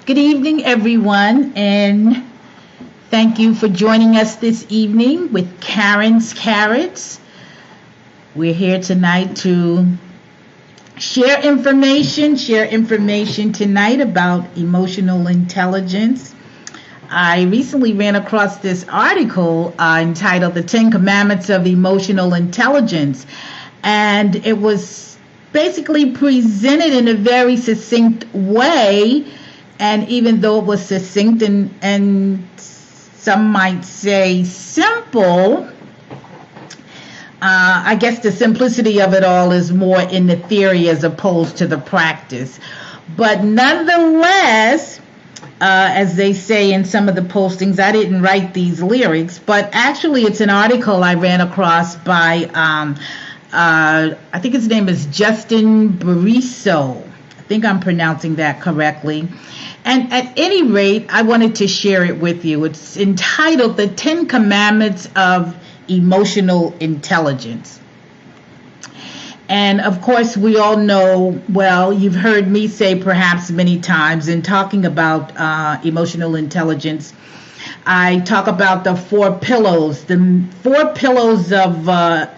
Good evening, everyone, and thank you for joining us this evening with Karren's Carrots. We're here tonight to share information tonight about emotional intelligence. I recently ran across this article entitled The 10 Commandments of Emotional Intelligence, and it was basically presented in a very succinct way. And even though it was succinct and some might say simple, I guess the simplicity of it all is more in the theory as opposed to the practice. But nonetheless, as they say in some of the postings, I didn't write these lyrics, but actually it's an article I ran across by, I think his name is Justin Bariso. I think I'm pronouncing that correctly. And at any rate, I wanted to share it with you. It's entitled The 10 Commandments of Emotional Intelligence. And of course, we all know, well, you've heard me say perhaps many times in talking about emotional intelligence, I talk about the four pillars. The four pillars of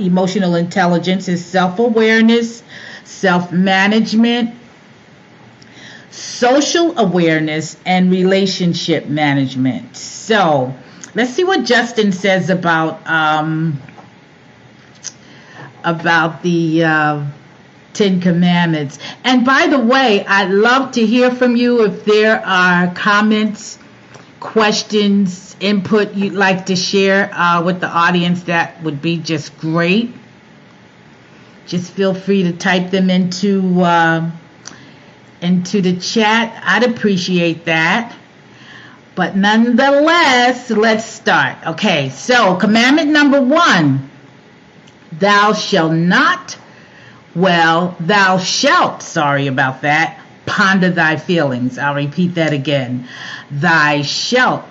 emotional intelligence is self-awareness, self-management, social awareness, and relationship management. So let's see what Justin says about the 10 Commandments. And by the way, I'd love to hear from you if there are comments, questions, input you'd like to share with the audience. That would be just great. Just feel free to type them into the chat. I'd appreciate that. But nonetheless, let's start. Okay, so commandment number 1, thou shalt, ponder thy feelings. I'll repeat that again. Thou shalt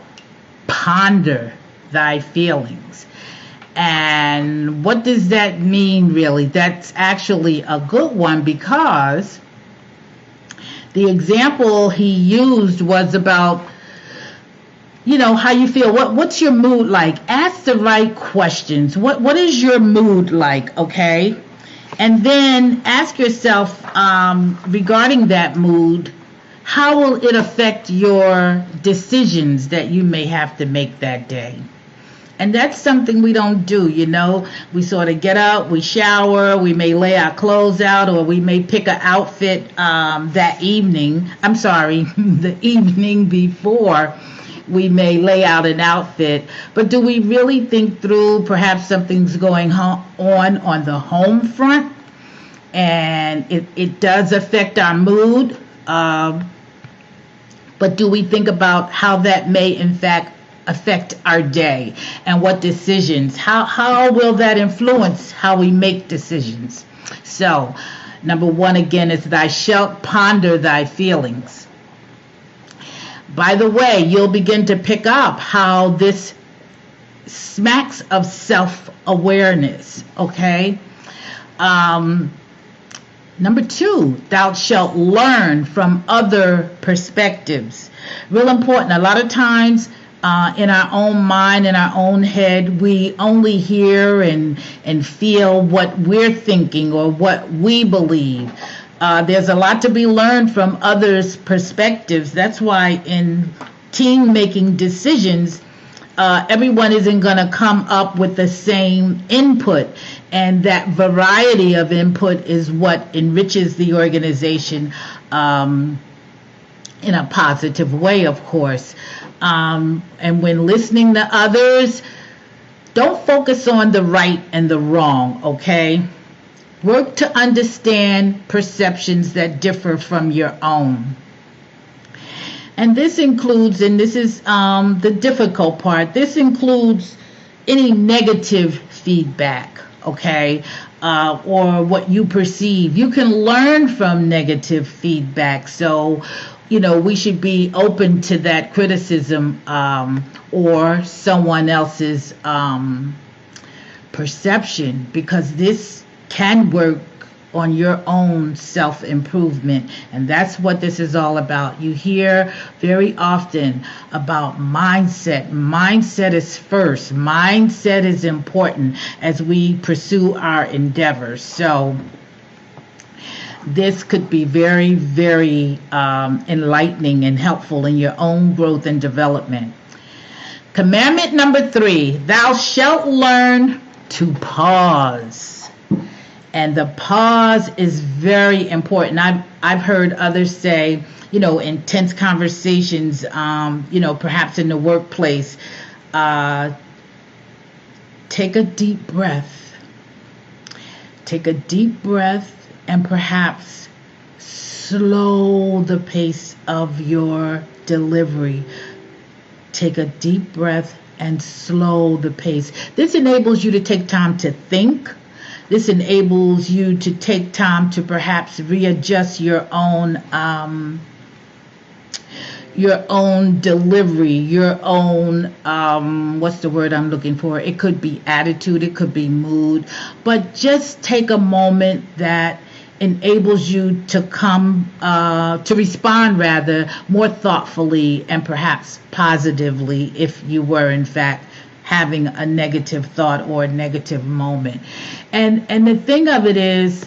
ponder thy feelings. And what does that mean, really? That's actually a good one, because the example he used was about, how you feel. What's your mood like? Ask the right questions. What is your mood like? Okay. And then ask yourself, regarding that mood, how will it affect your decisions that you may have to make that day? And that's something we don't do, We sort of get up, we shower, we may lay our clothes out, or we may pick an outfit the evening before we may lay out an outfit. But do we really think through perhaps something's going on the home front, and it does affect our mood? But do we think about how that may, in fact, affect our day, and what decisions, how will that influence how we make decisions? So number 1 again is thou shalt ponder thy feelings. By the way, you'll begin to pick up how this smacks of self-awareness. Okay. Number 2, thou shalt learn from other perspectives. Real important. A lot of times in our own mind, in our own head, we only hear and feel what we're thinking or what we believe. There's a lot to be learned from others' perspectives. That's why in team making decisions, everyone isn't going to come up with the same input. And that variety of input is what enriches the organization in a positive way, of course. And when listening to others, don't focus on the right and the wrong, okay? Work to understand perceptions that differ from your own. And this includes, and this is the difficult part, this includes any negative feedback, okay, or what you perceive. You can learn from negative feedback, so we should be open to that criticism or someone else's perception, because this can work on your own self-improvement. And that's what this is all about. You hear very often about mindset. Mindset is first. Mindset is important as we pursue our endeavors. So this could be very, very enlightening and helpful in your own growth and development. Commandment number 3, thou shalt learn to pause. And the pause is very important. I've heard others say, intense conversations, perhaps in the workplace, take a deep breath. Take a deep breath and perhaps slow the pace of your delivery. Take a deep breath and slow the pace. This enables you to take time to think. This enables you to take time to perhaps readjust your own delivery, your own, what's the word I'm looking for? It could be attitude, it could be mood, but just take a moment that enables you to respond rather more thoughtfully and perhaps positively if you were in fact having a negative thought or a negative moment. And the thing of it is,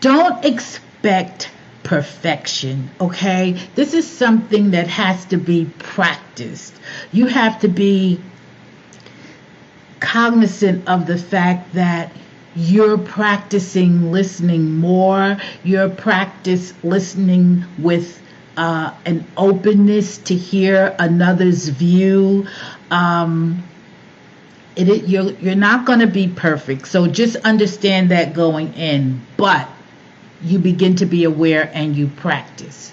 don't expect perfection, okay? This is something that has to be practiced. You have to be cognizant of the fact that you're practicing listening more. You're practice listening with an openness to hear another's view. You're not going to be perfect, so just understand that going in, but you begin to be aware and you practice.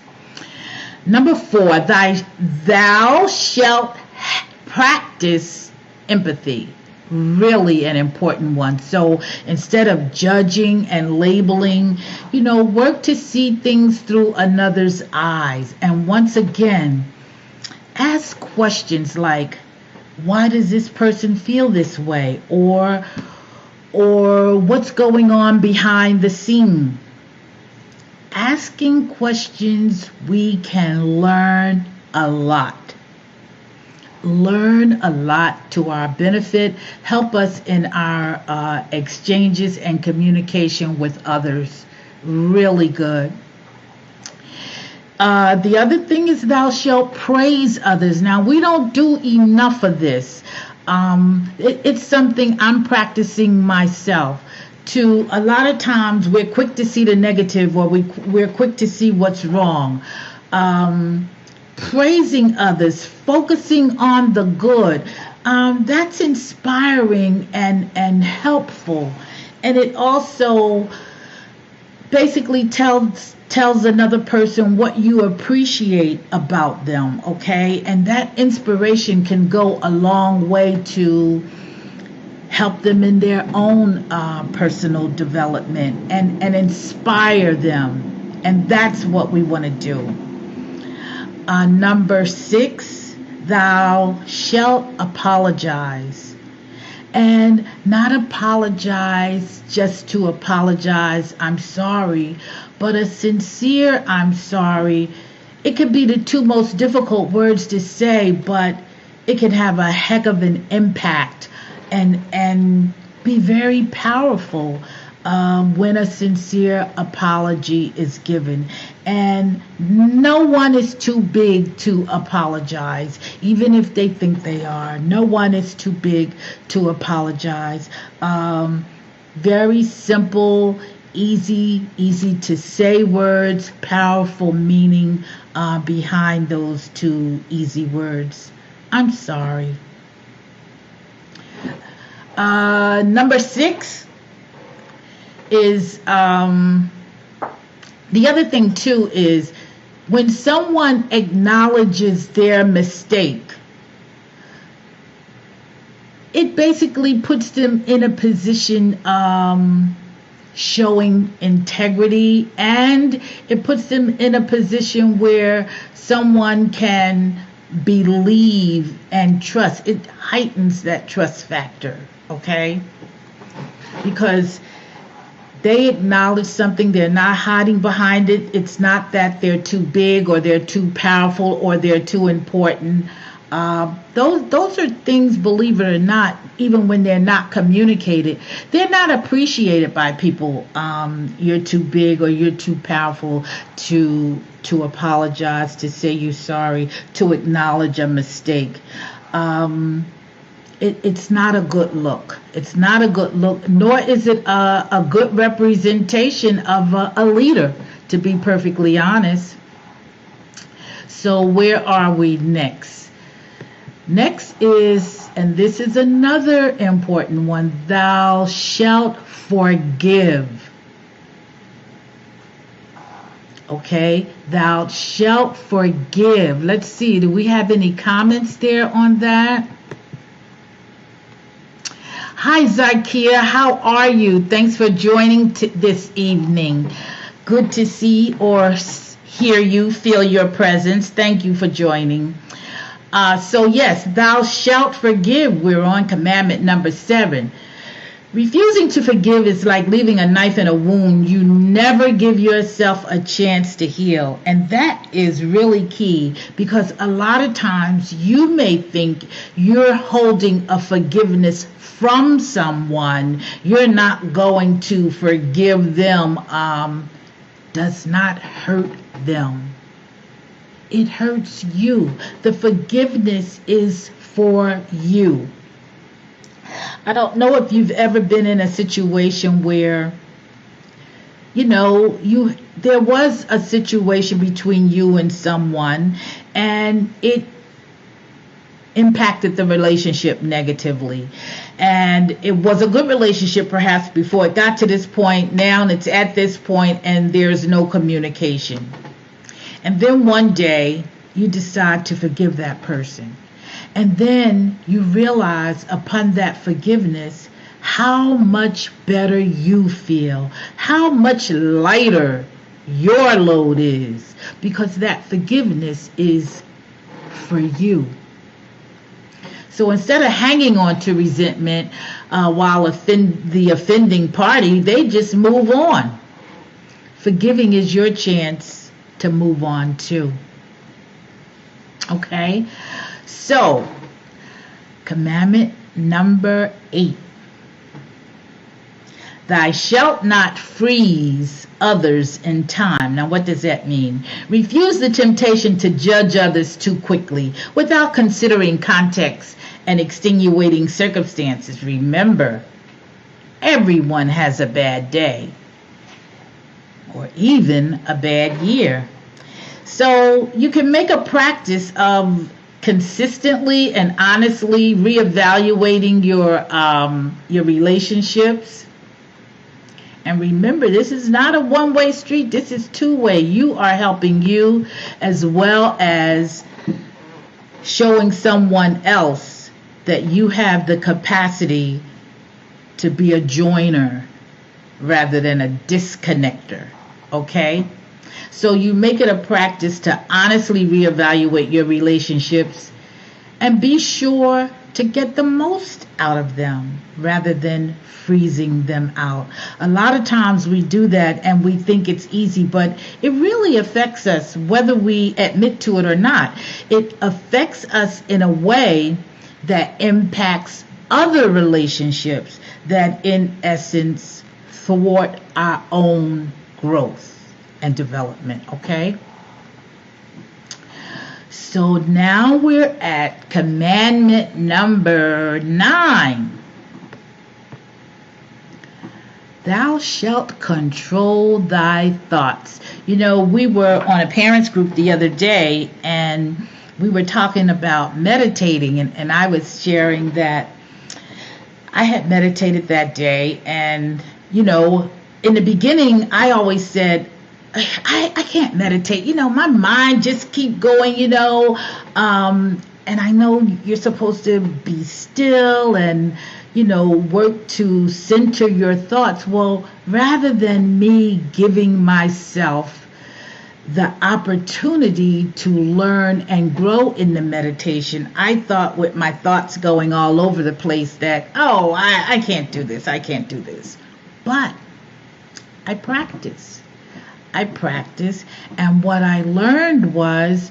Number 4, thou shalt practice empathy. Really an important one. So instead of judging and labeling, work to see things through another's eyes. And once again, ask questions like, why does this person feel this way? Or what's going on behind the scene? Asking questions, we can learn a lot. Learn a lot to our benefit, help us in our exchanges and communication with others. Really good. The other thing is thou shalt praise others. Now, we don't do enough of this. It's something I'm practicing myself. A lot of times we're quick to see the negative, or we're quick to see what's wrong. Praising others, focusing on the good, that's inspiring and helpful. And it also basically tells another person what you appreciate about them, okay? And that inspiration can go a long way to help them in their own personal development and inspire them. And that's what we want to do. Number 6, thou shalt apologize. And not apologize just to apologize, I'm sorry, but a sincere I'm sorry. It could be the 2 most difficult words to say, but it can have a heck of an impact and be very powerful when a sincere apology is given. And no one is too big to apologize, even if they think they are. No one is too big to apologize. Very simple, easy to say words, powerful meaning behind those 2 easy words. I'm sorry. Number 6 is the other thing too is when someone acknowledges their mistake, it basically puts them in a position showing integrity, and it puts them in a position where someone can believe and trust. It heightens that trust factor, okay? Because they acknowledge something, they're not hiding behind it. It's not that they're too big or they're too powerful or they're too important. Those are things, believe it or not, even when they're not communicated, they're not appreciated by people. You're too big or you're too powerful to apologize, to say you're sorry, to acknowledge a mistake. It's not a good look. It's not a good look, nor is it a good representation of a leader, to be perfectly honest. So where are we next? Next is, and this is another important one, thou shalt forgive. Okay, thou shalt forgive. Let's see, do we have any comments there on that? Hi, Zakia, how are you? Thanks for joining this evening. Good to see or hear you, feel your presence. Thank you for joining. So yes, thou shalt forgive. We're on commandment number 7. Refusing to forgive is like leaving a knife in a wound. You never give yourself a chance to heal. And that is really key, because a lot of times you may think you're holding a forgiveness from someone. You're not going to forgive them. Does not hurt them. It hurts you. The forgiveness is for you. I don't know if you've ever been in a situation where, there was a situation between you and someone, and it impacted the relationship negatively. And it was a good relationship perhaps before it got to this point. Now it's at this point and there's no communication. And then one day you decide to forgive that person. And then you realize upon that forgiveness how much better you feel, how much lighter your load is, because that forgiveness is for you. So instead of hanging on to resentment while the offending party, they just move on. Forgiving is your chance to move on too. Okay? So, commandment number 8. Thou shalt not freeze others in time. Now, what does that mean? Refuse the temptation to judge others too quickly without considering context and extenuating circumstances. Remember, everyone has a bad day or even a bad year. So you can make a practice of consistently and honestly reevaluating your relationships. And remember, this is not a one-way street. This is two-way. You are helping you as well as showing someone else that you have the capacity to be a joiner rather than a disconnector. Okay? So you make it a practice to honestly reevaluate your relationships and be sure to get the most out of them rather than freezing them out. A lot of times we do that and we think it's easy, but it really affects us whether we admit to it or not. It affects us in a way that impacts other relationships that in essence thwart our own growth and development. Okay? So now we're at commandment number 9. Thou shalt control thy thoughts. We were on a parents group the other day and we were talking about meditating, and I was sharing that I had meditated that day, and in the beginning I always said, I can't meditate. My mind just keep going, and I know you're supposed to be still and, work to center your thoughts. Well, rather than me giving myself the opportunity to learn and grow in the meditation, I thought with my thoughts going all over the place that, I can't do this. I can't do this. But I practice. I practice. And what I learned was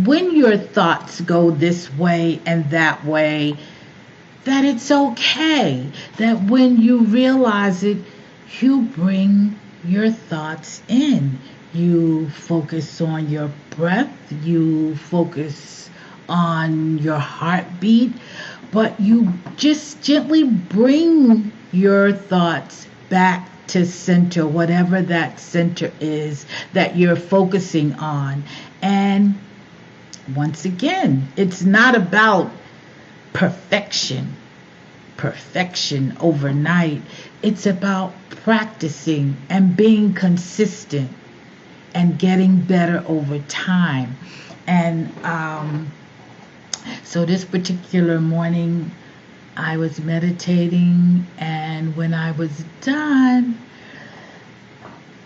when your thoughts go this way and that way, that it's okay. That when you realize it, you bring your thoughts in. You focus on your breath. You focus on your heartbeat. But you just gently bring your thoughts back to center, whatever that center is that you're focusing on. And once again, it's not about perfection overnight. It's about practicing and being consistent and getting better over time. And so this particular morning, I was meditating, and when I was done,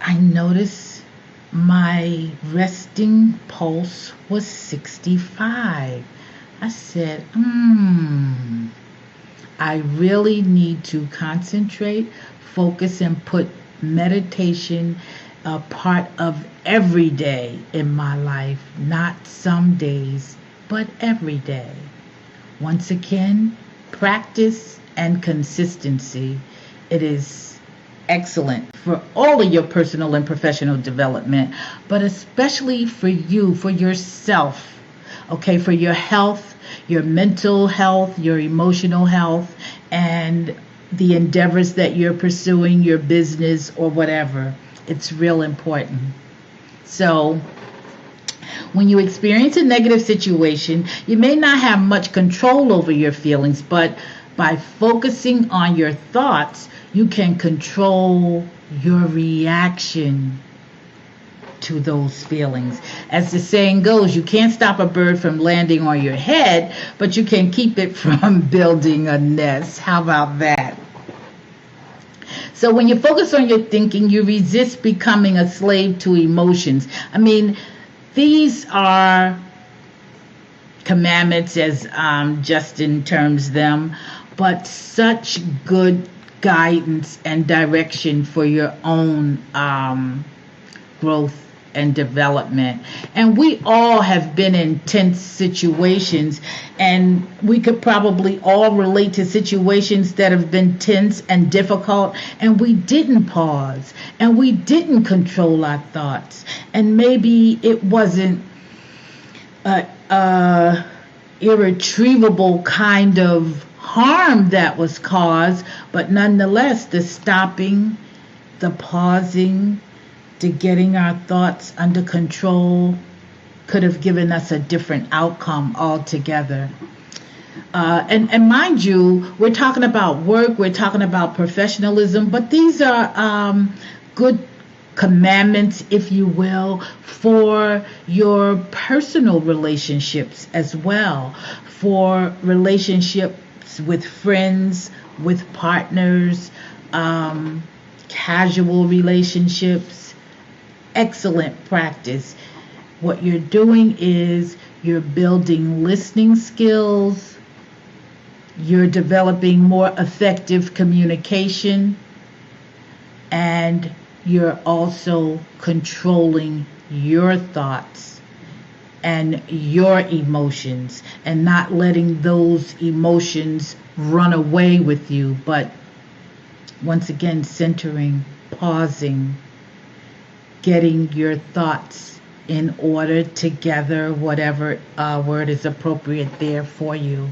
I noticed my resting pulse was 65. I said, I really need to concentrate, focus, and put meditation a part of every day in my life, not some days, but every day. Once again, practice and consistency. It is excellent for all of your personal and professional development, but especially for you, for yourself, okay, for your health, your mental health, your emotional health, and the endeavors that you're pursuing, your business or whatever. It's real important. So, when you experience a negative situation, you may not have much control over your feelings, but by focusing on your thoughts, you can control your reaction to those feelings. As the saying goes, you can't stop a bird from landing on your head, but you can keep it from building a nest. How about that? So when you focus on your thinking, you resist becoming a slave to emotions. I mean, these are commandments, as Justin terms them, but such good guidance and direction for your own growth and development. And we all have been in tense situations, and we could probably all relate to situations that have been tense and difficult, and we didn't pause, and we didn't control our thoughts, and maybe it wasn't a irretrievable kind of harm that was caused, but nonetheless, the stopping, the pausing, to getting our thoughts under control could have given us a different outcome altogether. And mind you, we're talking about work, we're talking about professionalism, but these are good commandments, if you will, for your personal relationships as well, for relationships with friends, with partners, casual relationships. Excellent practice. What you're doing is you're building listening skills, you're developing more effective communication, and you're also controlling your thoughts and your emotions and not letting those emotions run away with you, but once again centering, pausing, getting your thoughts in order together, whatever word is appropriate there for you.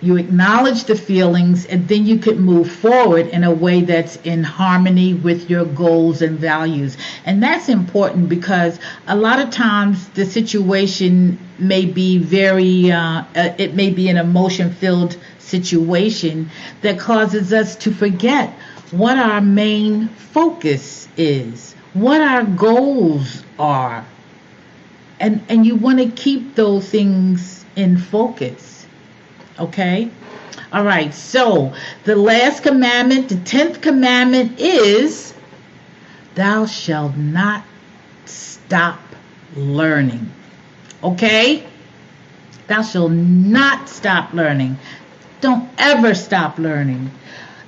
You acknowledge the feelings, and then you could move forward in a way that's in harmony with your goals and values. And that's important because a lot of times the situation may be it may be an emotion-filled situation that causes us to forget what our main focus is, what our goals are. And you want to keep those things in focus. Okay? All right. So the last commandment, the 10th commandment is, thou shalt not stop learning. Okay? Thou shalt not stop learning. Don't ever stop learning.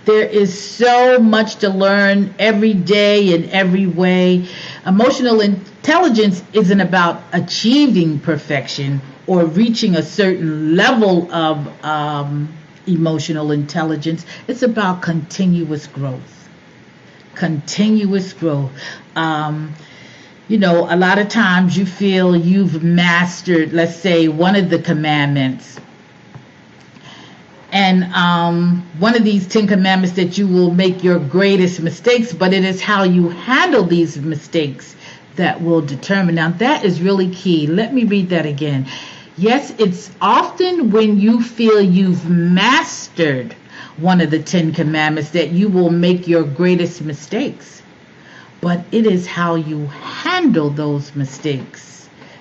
There is so much to learn every day in every way. Emotional intelligence isn't about achieving perfection or reaching a certain level of emotional intelligence. It's about continuous growth. Continuous growth. A lot of times you feel you've mastered, let's say, one of the commandments. And one of these 10 commandments that you will make your greatest mistakes, but it is how you handle these mistakes that will determine. Now, that is really key. Let me read that again. Yes, it's often when you feel you've mastered one of the 10 commandments that you will make your greatest mistakes. But it is how you handle those mistakes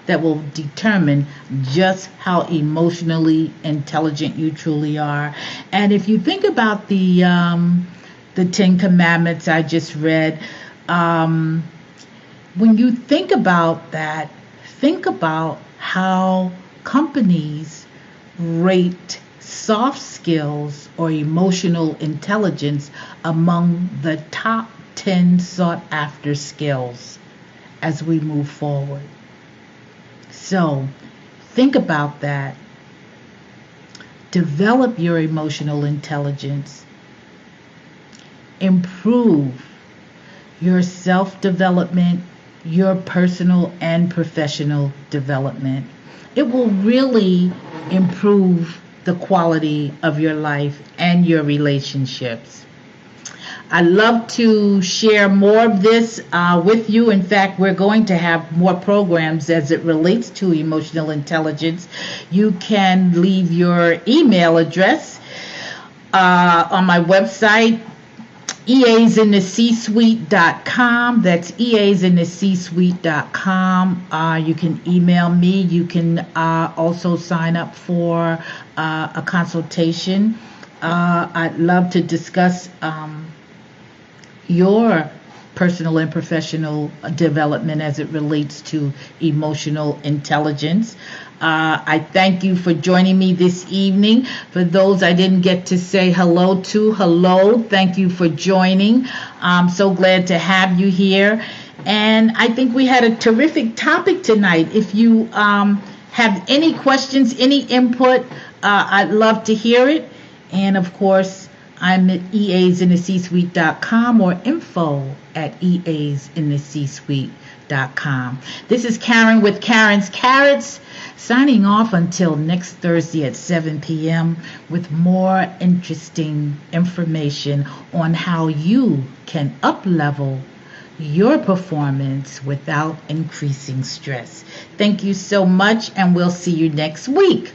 that will determine just how emotionally intelligent you truly are. And if you think about the 10 commandments I just read, when you think about that, think about how companies rate soft skills or emotional intelligence among the top 10 sought after skills as we move forward. So think about that. Develop your emotional intelligence. Improve your self-development, your personal and professional development. It will really improve the quality of your life and your relationships. I love to share more of this with you. In fact, we're going to have more programs as it relates to emotional intelligence. You can leave your email address on my website, easinthecsuite.com. That's easinthecsuite.com. You can email me. You can also sign up for a consultation. I'd love to discuss your personal and professional development as it relates to emotional intelligence. I thank you for joining me this evening. For those I didn't get to say hello to, hello. Thank you for joining. I'm so glad to have you here. And I think we had a terrific topic tonight. If you have any questions, any input, I'd love to hear it. And of course, I'm at easinthecsuite.com or info@easinthecsuite.com. This is Karren with Karren's Carrots, signing off until next Thursday at 7 p.m. with more interesting information on how you can up-level your performance without increasing stress. Thank you so much, and we'll see you next week.